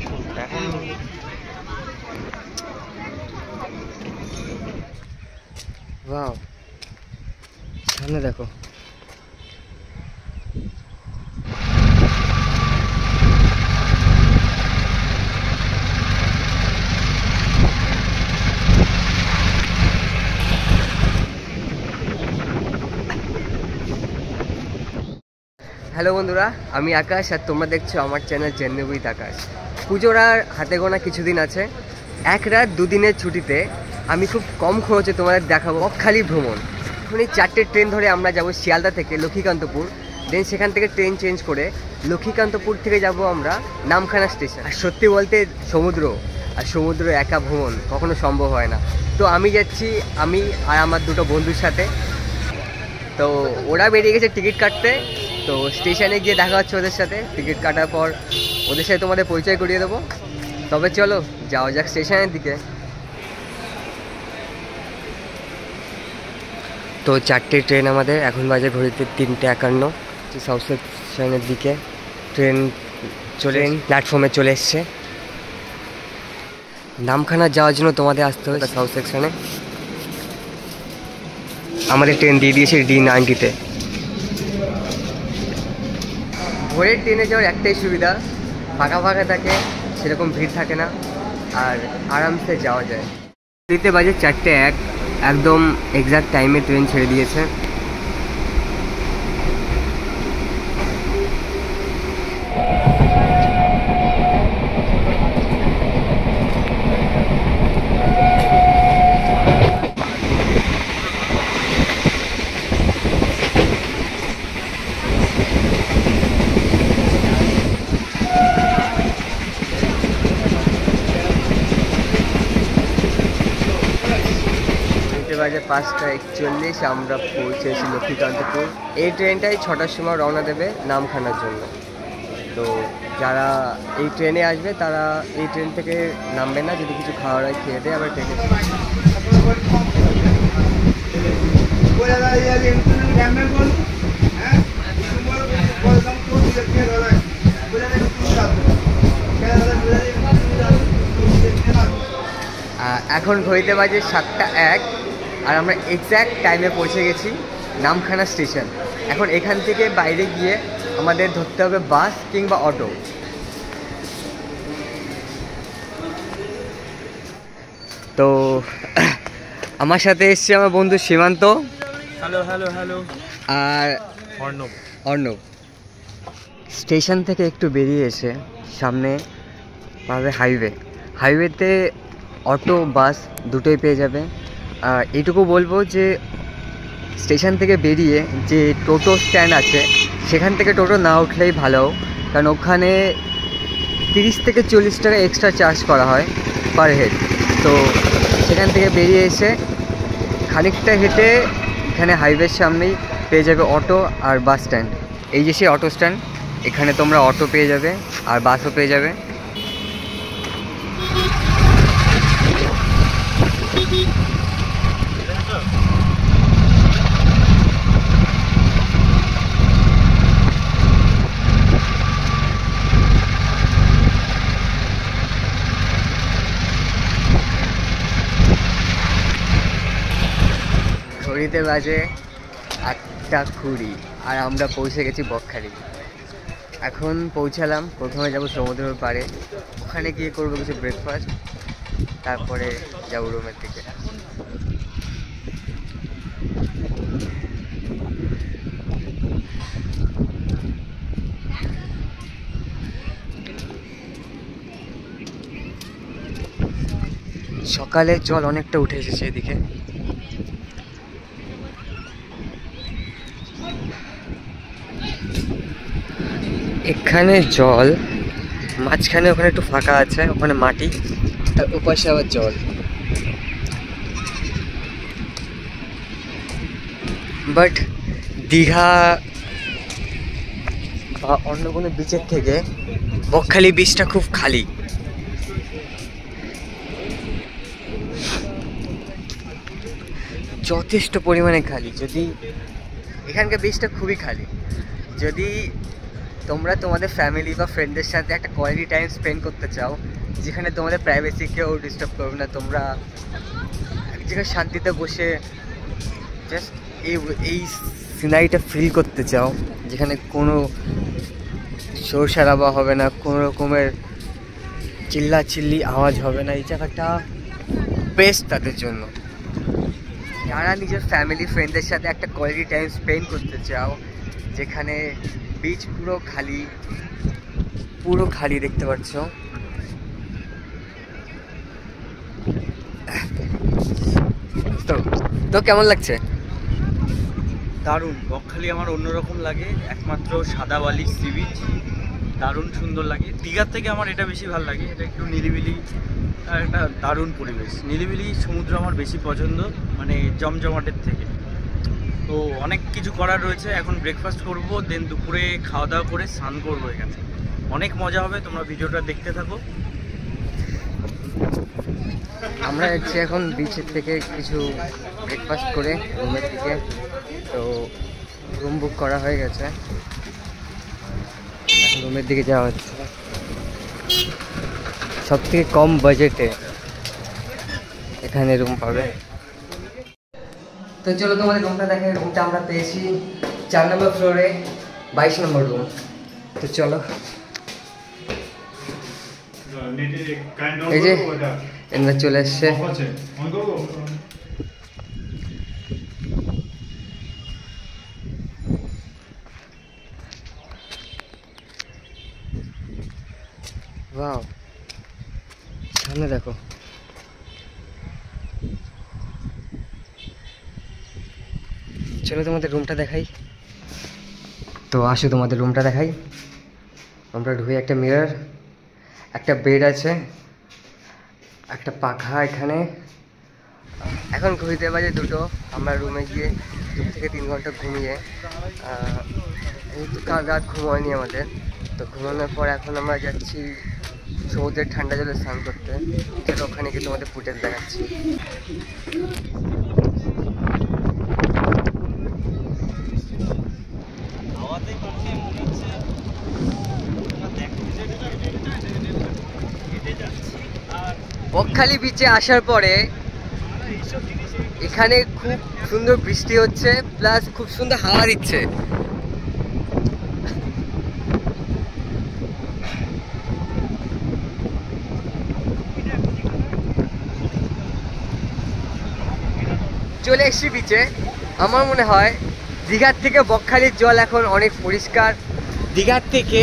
এখন ওয়াও, সামনে দেখো। হ্যালো বন্ধুরা, আমি আকাশ আর তোমরা দেখছো আমার চ্যানেল জেনে উইথ আকাশ। পুজোর আর হাতে গোনা কিছুদিন আছে। এক রাত দুদিনের ছুটিতে আমি খুব কম খরচে তোমাদের দেখাবো বকখালি ভ্রমণ। এখনই 4টে ট্রেন ধরে আমরা যাব শিয়ালদা থেকে লক্ষ্মীকান্তপুর, দেন সেখান থেকে ট্রেন চেঞ্জ করে লক্ষ্মীকান্তপুর থেকে যাব আমরা নামখানা স্টেশন। আর সত্যি বলতে সমুদ্র একা ভ্রমণ কখনো সম্ভব হয় না। তো আমি যাচ্ছি, আমি আর আমার দুটো বন্ধুর সাথে। তো ওরা বেরিয়ে গেছে টিকিট কাটতে। তো স্টেশনে গিয়ে দেখা হচ্ছে ওদের সাথে। টিকিট কাটার পর ওদের সাথে তোমাদের পরিচয় করিয়ে দেবো। তবে চলো যাওয়া যাক স্টেশনের দিকে। তো 4টে ট্রেন আমাদের, এখন বাজে ঘড়িতে 3:51। সাউথ স্টেশনের দিকে ট্রেন প্ল্যাটফর্মে চলে এসছে। নামখানা যাওয়ার জন্য তোমাদের আসতে হবে সাউথ সেকশনে। আমাদের ট্রেন দিয়ে দিয়েছে D90-তে। ভোরের ট্রেনে যাওয়ার একটাই সুবিধা, ফাঁকা থাকে, সেরকম ভিড় থাকে না, আর আরামসে যাওয়া যায়। দিতে বাজে 4:01, একদম এক্সাক্ট টাইমে ট্রেন ছেড়ে দিয়েছে। বাজে 5:41, আমরা পৌঁছেছি লক্ষ্মীকান্তপুর। এই ট্রেনটাই 6টার সময় রওনা দেবে নামখানার জন্য। তো যারা এই ট্রেনে আসবে তারা এই ট্রেন থেকে নামবে না, যদি কিছু খাওয়ার হয় খেয়ে দেয় আবার ট্রেনে। এখন ঘড়িতে বাজে 7:01, আর আমরা এক্স্যাক্ট টাইমে পৌঁছে গেছি নামখানা স্টেশন। এখন এখান থেকে বাইরে গিয়ে আমাদের ধরতে হবে বাস কিংবা অটো। তো আমার সাথে এসছে আমার বন্ধু সীমান্ত, হ্যালো হ্যালো হ্যালো, আর অর্ণব। স্টেশন থেকে একটু বেরিয়ে এসে সামনে পাবে হাইওয়েতে অটো বাস দুটোই পেয়ে যাবে। আর এইটুকু বলবো যে স্টেশন থেকে বেরিয়ে যে টোটো স্ট্যান্ড আছে সেখান থেকে টোটো না উঠলেই ভালো, কারণ ওখানে 30 থেকে 40 টাকা এক্সট্রা চার্জ করা হয় পার হেড। তো সেখান থেকে বেরিয়ে এসে খানিকটা হেঁটে এখানে হাইওয়ের সামনেই পেয়ে যাবে অটো আর বাস স্ট্যান্ড। এই যে সেই অটো স্ট্যান্ড, এখানে তোমরা অটো পেয়ে যাবে আর বাসও পেয়ে যাবে। ঘড়িতে বাজে 8:20 আর আমরা পৌঁছে গেছি বকখালি। এখন পৌঁছালাম, প্রথমে যাব সমুদ্রের পাড়ে, ওখানে গিয়ে করবো কিছু ব্রেকফাস্ট, তারপরে যাবো রুমের দিকে। সকালে জল অনেকটা উঠে এসেছে এদিকে। এখানে জল, মাঝখানে ওখানে একটু ফাঁকা আছে, ওখানে মাটি, তার ওপাশে আবার জল। বাট দীঘা বা অন্য কোনো বিচের থেকে বকখালি বিচটা খুব খালি। যথেষ্ট পরিমাণে খালি। যদি এখানকার বিচটা খুবই খালি, যদি তোমরা তোমাদের ফ্যামিলি বা ফ্রেন্ডদের সাথে একটা কোয়ালিটি টাইম স্পেন্ড করতে চাও, যেখানে তোমাদের প্রাইভেসি কেউ ডিস্টার্ব করবে না, তোমরা এক জায়গায় শান্তিতে বসে জাস্ট এই সিনারিটা ফিল করতে চাও, যেখানে কোনো শোর সারাবা হবে না, কোনো রকমের চিল্লাচিল্লি আওয়াজ হবে না, এই জায়গাটা বেস্ট তাদের জন্য। যারা নিজের ফ্যামিলি ফ্রেন্ডদের সাথে একটা কোয়ালিটি টাইম স্পেন্ড করতে চাও, যেখানে বিচ পুরো খালি দেখতে পাচ্ছ। তো কেমন লাগছে? দারুণ। বকখালি আমার অন্যরকম লাগে, একমাত্র সাদা বালির সি বিচ, দারুণ সুন্দর লাগে। দীঘার থেকে আমার এটা বেশি ভালো লাগে, এটা একটু নিরিবিলি আর একটা দারুণ পরিবেশ। নিরিবিলি সমুদ্র আমার বেশি পছন্দ, মানে জমজমাটের থেকে। তো অনেক কিছু করার রয়েছে, এখন ব্রেকফাস্ট করব, দেন দুপুরে খাওয়া দাওয়া করে স্নান করবো। এখানে অনেক মজা হবে, তোমরা ভিডিওটা দেখতে থাকো। আমরা যাচ্ছি এখন বিচের থেকে কিছু ব্রেকফাস্ট করে রুমের দিকে। তো রুম বুক করা হয়ে গেছে, রুমের দিকে যাওয়া হচ্ছে। সব থেকে কম বাজেটে এখানে রুম পাবে। তো চলো তোমাদের রুমটা দেখে। রুমটা আমরা পেয়েছি 4 নম্বর ফ্লোরে, 22 নম্বর রুম। তো চলো, এই যে এরা চলে এসছে। ওয়াও, সামনে দেখো। চলো তোমাদের রুমটা দেখাই। তো আসো তোমাদের রুমটা দেখাই। আমরা ঢুকে, একটা মিরর, একটা বেড আছে, একটা পাখা এখানে। এখন ঘুরতে বাজে 2টো। আমরা রুমে গিয়ে 2 থেকে 3 ঘন্টা ঘুমিয়ে, কাল রাত ঘুমায়নি আমাদের। তো ঘুমানোর পর এখন আমরা যাচ্ছি সমুদ্রের ঠান্ডা জলে স্নান করতে। চলো ওখানে গিয়ে তোমাদের ফুটেজ দেখাচ্ছি। বকখালি বিচে আসার পরে এখানে খুব সুন্দর বৃষ্টি হচ্ছে, প্লাস খুব সুন্দর হাওয়া দিচ্ছে। চলে এসছি বিচে। আমার মনে হয় দীঘার থেকে বকখালির জল এখন অনেক পরিষ্কার, দীঘার থেকে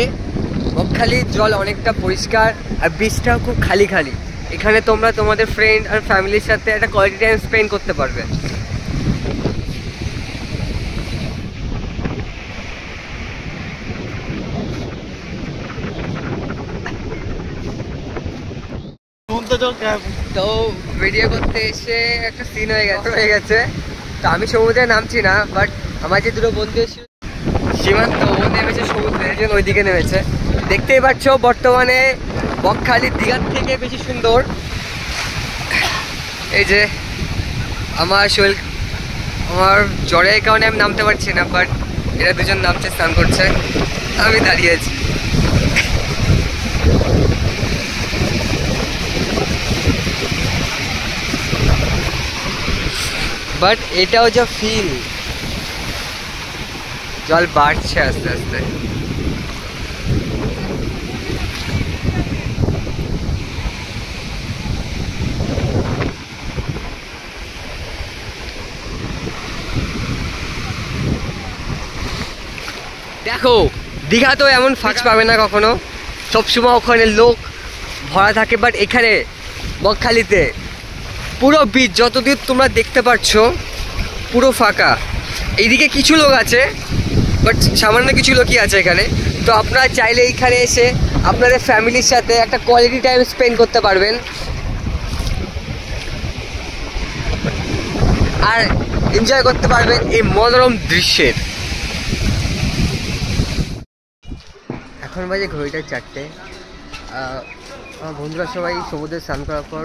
বকখালির জল অনেকটা পরিষ্কার, আর বিচটাও খুব খালি খালি। এখানে তোমরা তোমাদের ফ্রেন্ড আর ফ্যামিলির সাথে একটা কোয়ালিটি টাইম স্পেন্ড করতে পারবে। তো ভিডিও করতে এসে একটা সিন হয়ে গেছে। তো আমি সমুদ্রে নামছি না, বাট আমার যে 2টো বন্ধু এসেছিল, সীমান্ত, ও নেমেছে সমুদ্রের জন্য, ওইদিকে নেমেছে। দেখতেই পাচ্ছ বর্তমানে বকখালি দীঘার থেকে বেশি সুন্দর। এই যে আমার জ্বরের কারণে আমি নামতে পারছি না, বাট এরা 2জন নামছে, স্নান করছে, আমি দাঁড়িয়ে আছি। বাট এটাও যা ফিল, জল বাড়ছে আস্তে আস্তে। দেখো দীঘা তো এমন ফাঁকা পাবে না কখনো, সবসময় ওখানে লোক ভরা থাকে, বাট এখানে বকখালিতে পুরো বিচ যতদূর তোমরা দেখতে পাচ্ছ পুরো ফাঁকা। এইদিকে কিছু লোক আছে, বাট সামান্য কিছু লোকই আছে এখানে। তো আপনারা চাইলে এইখানে এসে আপনাদের ফ্যামিলির সাথে একটা কোয়ালিটি টাইম স্পেন্ড করতে পারবেন, আর এনজয় করতে পারবেন এই মনোরম দৃশ্যের। এখন বাজে ঘড়িটা 4টে। আমার বন্ধুরা সবাই সমুদ্রে স্নান করার পর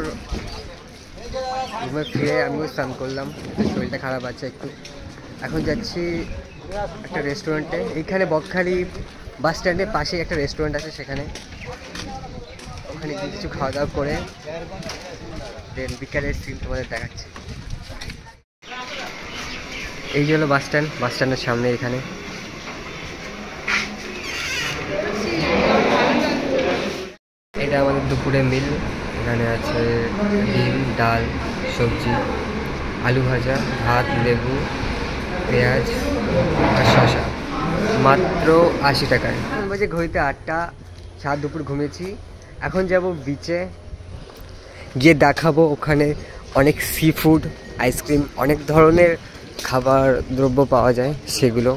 রুমে ফিরে আমিও স্নান করলাম, শরীরটা খারাপ আছে একটু। এখন যাচ্ছি একটা রেস্টুরেন্টে। এইখানে বকখালি বাস স্ট্যান্ডের পাশেই একটা রেস্টুরেন্ট আছে, সেখানে ওখানে গিয়ে কিছু খাওয়া দাওয়া করে দেন বিকালের সিন তোমাদের দেখাচ্ছি। এই যে হলো বাস স্ট্যান্ড, বাস স্ট্যান্ডের সামনে এখানে। এটা আমাদের দুপুরে মিল। এখানে আছে ডিম, ডাল, সবজি, আলু ভাজা, ভাত, লেবু, পেঁয়াজ আর শসা, মাত্র 80 টাকায়। বাজে ঘড়িতে 8টা, সাত দুপুর ঘুমিয়েছি। এখন যাব বিচে, গিয়ে দেখাবো ওখানে অনেক সি ফুড, আইসক্রিম, অনেক ধরনের খাবার দ্রব্য পাওয়া যায়, সেগুলো।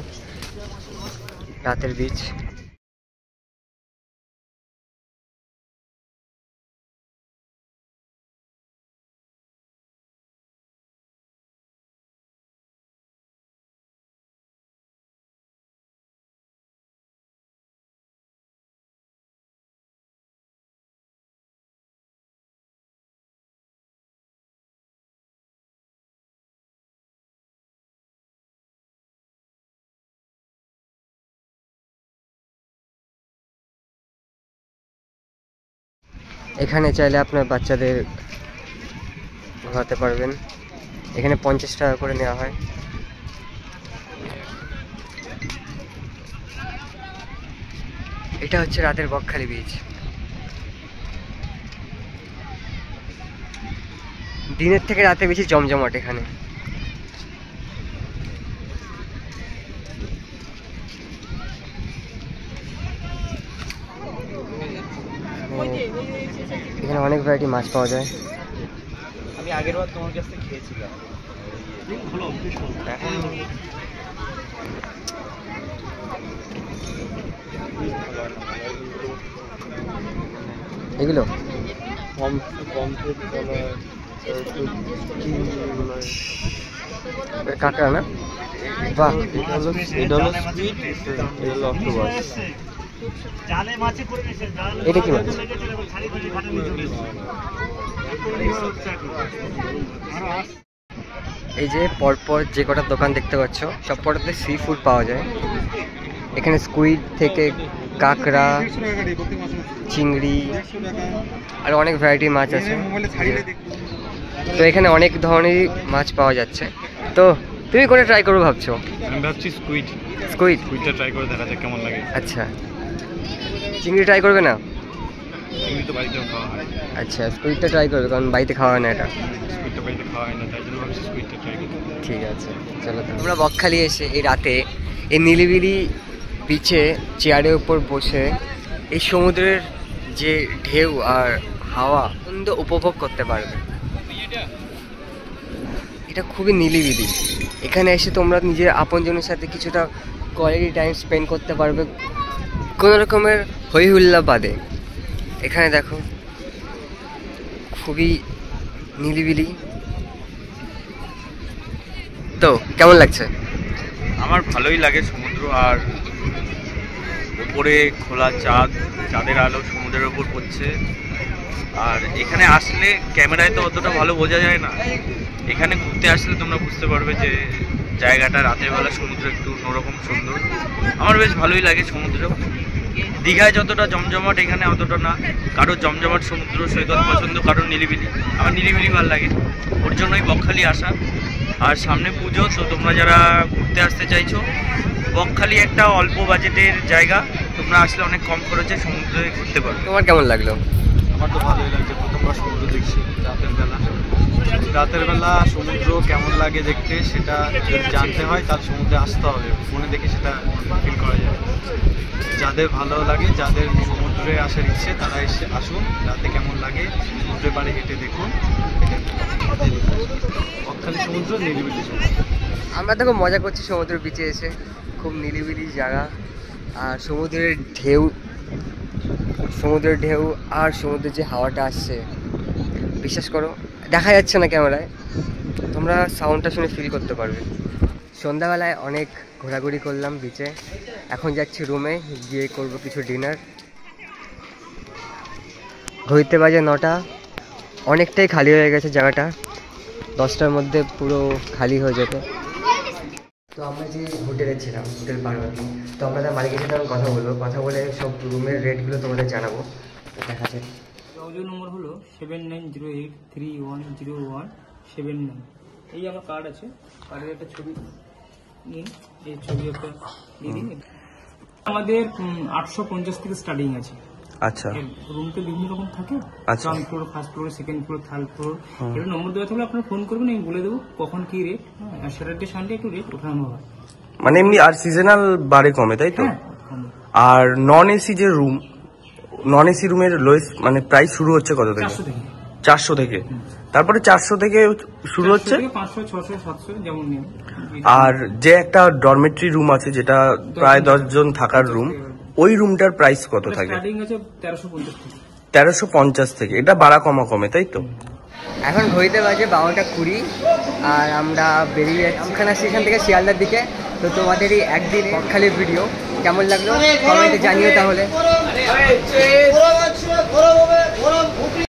রাতের বিচ। এখানে চাইলে আপনার বাচ্চাদের ঘোরাতে পারবেন। এখানে 50 টাকা করে নেওয়া হয়। এটা হচ্ছে রাতের বকখালি বিচ। দিনের থেকে রাতে বেশি জমজমাট এখানে। এখানে অনেক ভ্যারাইটি মাছ পাওয়া যায়। আমি আগের বার তোমার কাছ থেকে খেয়েছিলাম। এখন এগুলো কাঁকড়া না? বাহ, এটা হলো স্কুইড, এটা হলো অক্টোপাস। এটা কি মাছ? এই যে পরপর যে কটা দোকান দেখতে পাচ্ছ, সব কটাতে সি ফুড পাওয়া যায়। এখানে স্কুইড থেকে কাঁকড়া, চিংড়ি আর অনেক ভ্যারাইটির মাছ আছে। তো এখানে অনেক ধরনেরই মাছ পাওয়া যাচ্ছে। তো তুমি কোনটা ট্রাই করবে ভাবছো? আমি ভাবছি স্কুইড স্কুইডটা ট্রাই করে দেখা যাক কেমন লাগে। আচ্ছা, চিংড়ি ট্রাই করবে না? চিংড়ি তো বাড়িতেও খাওয়া হয়। আচ্ছা, স্কুইডটা ট্রাই করবে, কারণ বাড়িতে খাওয়া হয় না এটা। স্কুইডটা বাড়িতে খাওয়া হয় না, তাই জন্য ভাবছি স্কুইডটা ট্রাই করতে। ঠিক আছে, চলো। আমরা বকখালি এসে এই রাতে এই নিলিবিলি বিচে চেয়ারের উপর বসে এই সমুদ্রের যে ঢেউ আর হাওয়া আনন্দ উপভোগ করতে পারবে। এটা খুবই নিলিবিলি। এখানে এসে তোমরা নিজের আপনজনের সাথে কিছুটা কোয়ালিটি টাইম স্পেন্ড করতে পারবে, কোনো রকমের হই হুল্লা বাদে। এখানে দেখো খুবই নিলিবিলি। তো কেমন লাগছে? আমার ভালোই লাগে সমুদ্র, আর উপরে খোলা চাঁদ, চাঁদের আলো সমুদ্রের উপর পড়ছে। আর এখানে আসলে ক্যামেরায় তো অতটা ভালো বোঝা যায় না, এখানে ঘুরতে আসলে তোমরা বুঝতে পারবে যে জায়গাটা রাতের বেলা সমুদ্র একটু অন্যরকম সুন্দর। আমার বেশ ভালোই লাগে সমুদ্র। দীঘায় যতটা জমজমাট এখানে অতটা না। কারো জমজমাট সমুদ্র সৈকত পছন্দ, কারো নিরিবিলি। আমার নিরিবিলি ভালো লাগে, ওর জন্যই বকখালি আসা। আর সামনে পুজো, তো তোমরা যারা ঘুরতে আসতে চাইছো, বকখালি একটা অল্প বাজেটের জায়গা। তোমরা আসলে অনেক কম খরচে সমুদ্রে ঘুরতে পারবে। তোমার কেমন লাগলো? আমার তো ভালোই লাগছে, প্রথমবার সমুদ্র দেখছি রাতের বেলা। রাতের বেলা সমুদ্র কেমন লাগে দেখতে, সেটা যদি জানতে হয় তাহলে সমুদ্রে আসতে হবে। ফোনে দেখে সেটা ফিল করা যায়। যাদের ভালো লাগে, যাদের সমুদ্রে আসার ইচ্ছে, তারা এসে আসুন। রাতে কেমন লাগে সমুদ্রের পাড়ে হেঁটে দেখুন। বকখালি সমুদ্র নিরিবিলি সমুদ্র। আমরা দেখো মজা করছি সমুদ্র বিচে এসে, খুব নিরিবিলি জায়গা। আর সমুদ্রের ঢেউ আর সমুদ্রের যে হাওয়াটা আসছে, বিশ্বাস করো দেখা যাচ্ছে না ক্যামেরায়, তোমরা সাউন্ডটা শুনে ফিল করতে পারবে। সন্ধ্যাবেলায় অনেক ঘোরাঘুরি করলাম বিচে, এখন যাচ্ছি রুমে, গিয়ে করব কিছু ডিনার। ঘুরতে বাজে 9টা, অনেকটাই খালি হয়ে গেছে জায়গাটা। 10টার মধ্যে পুরো খালি হয়ে যেত। তো আমরা যে হোটেলে ছিলাম, হোটেল পার্বতী, তো আমরা তার মালিকের সাথে আমি কথা বলবো, কথা বলে সব রুমের রেটগুলো তোমাদের জানাবো। দেখা যাক। যোগাযোগ নম্বর হলো 7908310179। এই আমার কার্ড আছে, কার্ডের একটা ছবি নিন, এই ছবি একটা দিয়ে দিন। আমাদের 850 থেকে স্টার্টিং আছে। আচ্ছা রুমটা বিভিন্ন রকম থাকে, আচ্ছা। Ground floor, first floor, second floor, third floor. এটা নম্বর দেওয়া থাকলে আপনারা ফোন করবেন, আমি বলে দেবো কখন কি রেট। আর স্যাটারডে সানডে একটু রেট ওঠানো হয়। মানে এমনি আর সিজনাল বারে কমে, তাই তো? হ্যাঁ, কমে। আর নন এসি যে রুম, নন এসি রুমের লোয়েস্ট মানে প্রাইস শুরু হচ্ছে কত থেকে? 400 থেকে। 400 থেকে, তারপরে 400 থেকে শুরু হচ্ছে। 500, 600, 700 যেমন নিন। আর যে একটা ডরমেটরি রুম আছে যেটা প্রায় 10 জন থাকার রুম, ওই রুমটার প্রাইস কত থাকে? স্টার্টিং আছে 1350 থেকে। 1350 থেকে। এটা বাড়া কমা কমে, তাই তো? এখন ঘড়িতে বাজে 12টা 20 আর আমরা বেরিয়ে যাচ্ছি আমখানা স্টেশন থেকে শিয়ালদার দিকে। তো তোমাদের এই একদিন বকখালির ভিডিও কেমন লাগলো কমেন্টে জানিও তাহলে।